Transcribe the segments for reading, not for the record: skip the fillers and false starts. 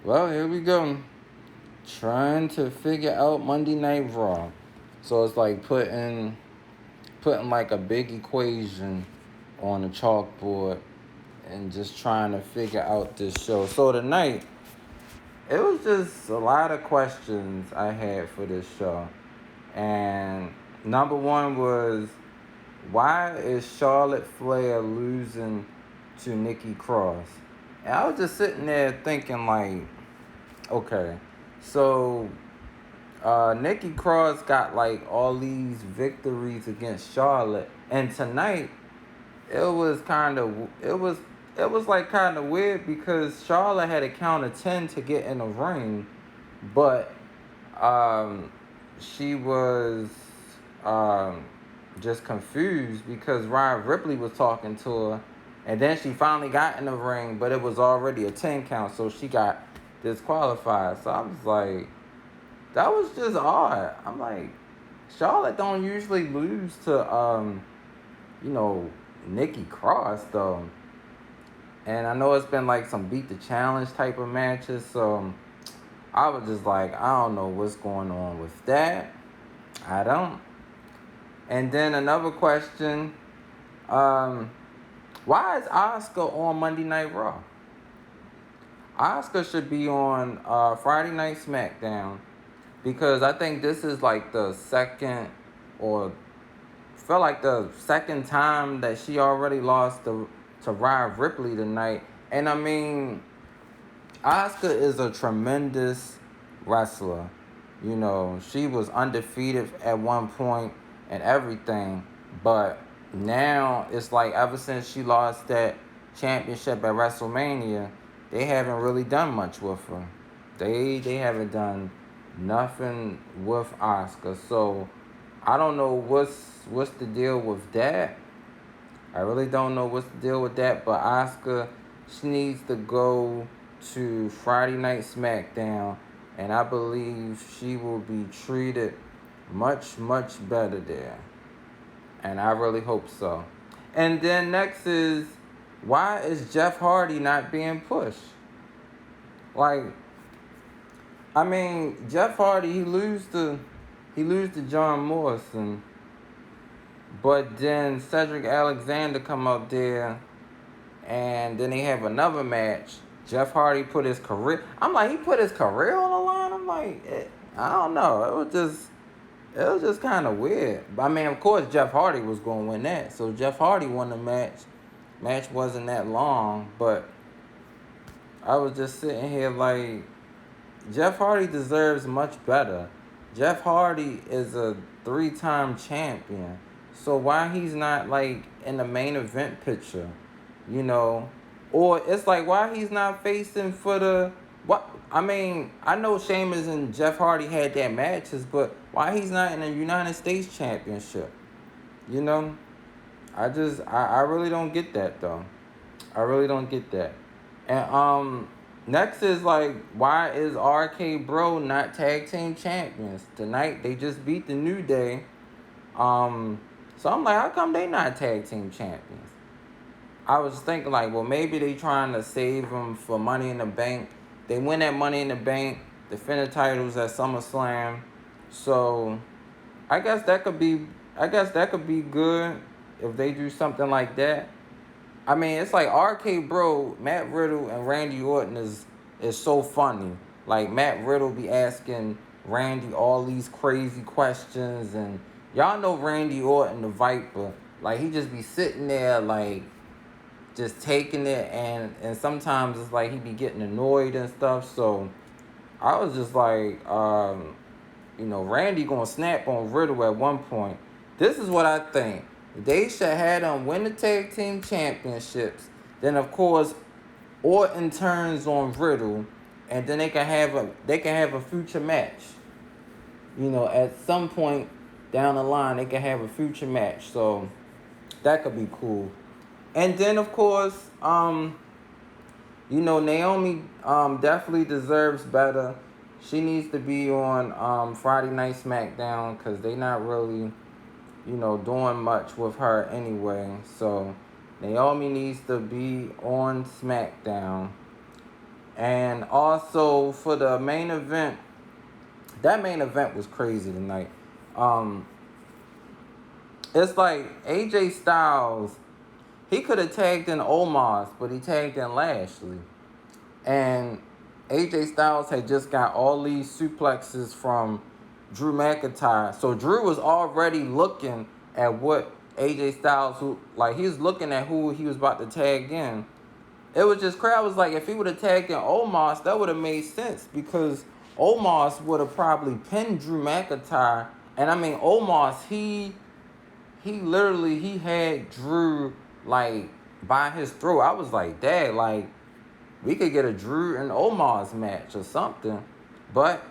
Well, here we go. Trying to figure out Monday Night Raw. So it's like putting like a big equation on a chalkboard and just trying to figure out this show. So tonight, it was just a lot of questions I had for this show. And number one was, why is Charlotte Flair losing to Nikki Cross? And I was just sitting there thinking like, okay, so Nikki Cross got like all these victories against Charlotte, and tonight it was like kind of weird because Charlotte had a count of 10 to get in the ring, but um, she was um, just confused because Ryan Ripley was talking to her, and then she finally got in the ring, but it was already a 10 count, so she got disqualified. So I was like, that was just odd. I'm like, Charlotte don't usually lose to you know, Nikki Cross though. And I know it's been like some beat the challenge type of matches, so I was just like, I don't know what's going on with that. I don't. And then another question, um, why is Asuka on Monday Night Raw? Asuka should be on Friday Night SmackDown because I think this is like the second or felt like the second time that she already lost to Rhea Ripley tonight. And I mean, Asuka is a tremendous wrestler. You know, she was undefeated at one point and everything. But now it's like ever since she lost that championship at WrestleMania, they haven't really done much with her. They haven't done nothing with Asuka. So I don't know what's the deal with that. I really don't know what's the deal with that, but Asuka, she needs to go to Friday Night SmackDown, and I believe she will be treated much, much better there. And I really hope so. And then next is, why is Jeff Hardy not being pushed? Like, I mean, Jeff Hardy, he lose to John Morrison, but then Cedric Alexander come up there, and then they have another match. Jeff Hardy put his career. I'm like, he put his career on the line. I'm like, I don't know. It was just kind of weird. But I mean, of course, Jeff Hardy was going to win that. So Jeff Hardy won the match. Match wasn't that long, but I was just sitting here like, Jeff Hardy deserves much better. Jeff Hardy is a three-time champion. So why he's not like in the main event picture, you know? Or it's like, why he's not facing for the what? I mean, I know Sheamus and Jeff Hardy had their matches, but why he's not in the United States Championship? You know? I really don't get that though. I really don't get that. And next is like, why is RK Bro not tag team champions? Tonight they just beat the New Day. So I'm like, how come they not tag team champions? I was thinking like, well, maybe they trying to save them for Money in the Bank. They win that Money in the Bank, defend the titles at SummerSlam. So I guess that could be good if they do something like that. I mean, it's like RK Bro, Matt Riddle, and Randy Orton is so funny. Like Matt Riddle be asking Randy all these crazy questions, and y'all know Randy Orton, the Viper. Like he just be sitting there, like just taking it, and sometimes it's like he be getting annoyed and stuff. So I was just like, Randy gonna snap on Riddle at one point. This is what I think. They should have them win the tag team championships. Then of course Orton turns on Riddle, and then they can have a future match. At some point down the line they can have a future match. So that could be cool. And then of course, Naomi definitely deserves better. She needs to be on Friday Night SmackDown because they not really, doing much with her anyway. So Naomi needs to be on SmackDown. And also for the main event, that main event was crazy tonight. Um, it's like AJ Styles, he could have tagged in Omos, but he tagged in Lashley. And AJ Styles had just got all these suplexes from Drew McIntyre. So Drew was already looking at what AJ Styles, he was looking at who he was about to tag in. It was just crazy. I was like, if he would have tagged in Omos, that would have made sense because Omos would have probably pinned Drew McIntyre. And I mean, Omos, he had Drew like by his throat. I was like, dad, like we could get a Drew and Omos match or something. But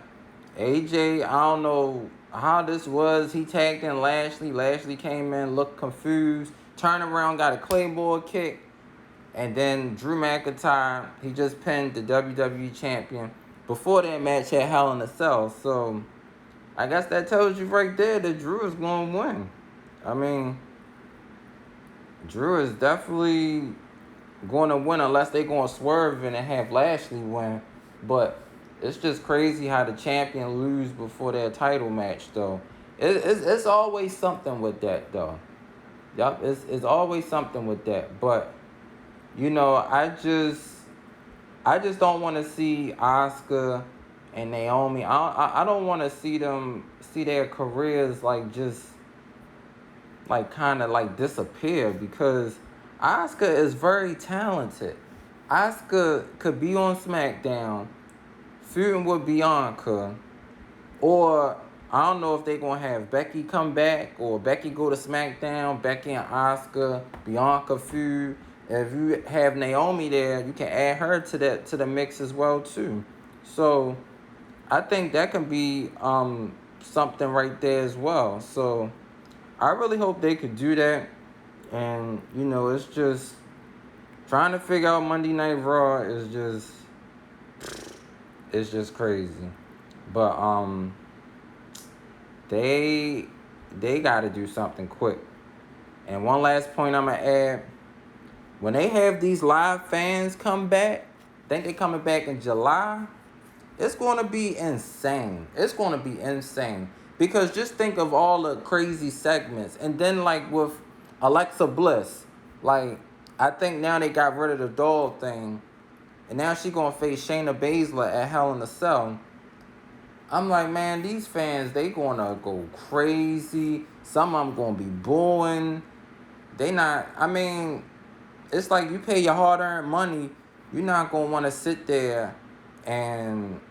AJ, I don't know how this was. He tagged in Lashley. Lashley came in, looked confused, turned around, got a Claymore kick. And then Drew McIntyre, he just pinned the WWE champion before that match had Hell in a Cell. So I guess that tells you right there that Drew is going to win. I mean, Drew is definitely going to win unless they're going to swerve and have Lashley win. But it's just crazy how the champion lose before their title match, though. It's always something with that, though. Yup, it's always something with that. But you know, I just don't want to see Asuka and Naomi. I don't want to see them see their careers like just like kind of like disappear because Asuka is very talented. Asuka could be on SmackDown feuding with Bianca, or I don't know if they're gonna have Becky come back or Becky go to SmackDown, Becky and Asuka, Bianca feud. If you have Naomi there, you can add her to the mix as well too. So I think that can be something right there as well. So I really hope they could do that. And you know, it's just trying to figure out Monday Night Raw is just crazy. But they got to do something quick. And one last point I'm gonna add: when they have these live fans come back, I think they're coming back in July. It's gonna be insane. It's gonna be insane because just think of all the crazy segments, and then like with Alexa Bliss, like I think now they got rid of the doll thing, and now she gonna face Shayna Baszler at Hell in a Cell. I'm like, man, these fans, they gonna go crazy. Some of them gonna be booing. They not, I mean, it's like you pay your hard-earned money. You're not gonna want to sit there and,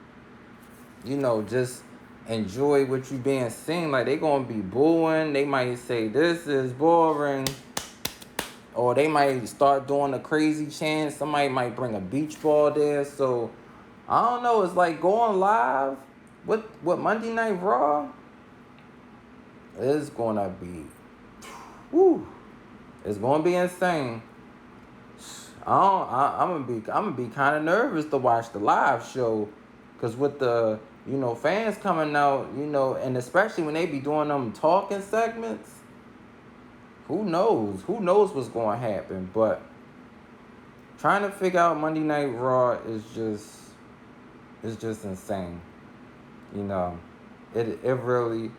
you know, just enjoy what you being seen. Like, they gonna be booing. They might say, this is boring. Or they might start doing a crazy chant. Somebody might bring a beach ball there. So, I don't know. It's like going live with Monday Night Raw is gonna be, whoo, it's gonna be insane. I'm gonna be kind of nervous to watch the live show, cause with the fans coming out, and especially when they be doing them talking segments, who knows what's gonna happen. But trying to figure out Monday Night Raw is just insane. It really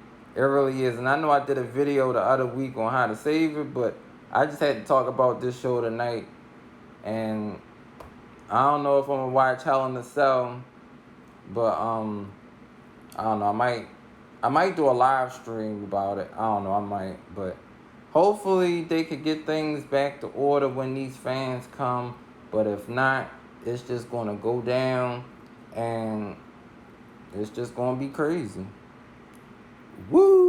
is. And I know I did a video the other week on how to save it, but I just had to talk about this show tonight. And I don't know if I'm gonna watch Hell in a Cell, but I don't know. I might do a live stream about it. I don't know. I might, but hopefully they could get things back to order when these fans come. But if not, it's just gonna go down, and it's just gonna be crazy. Woo!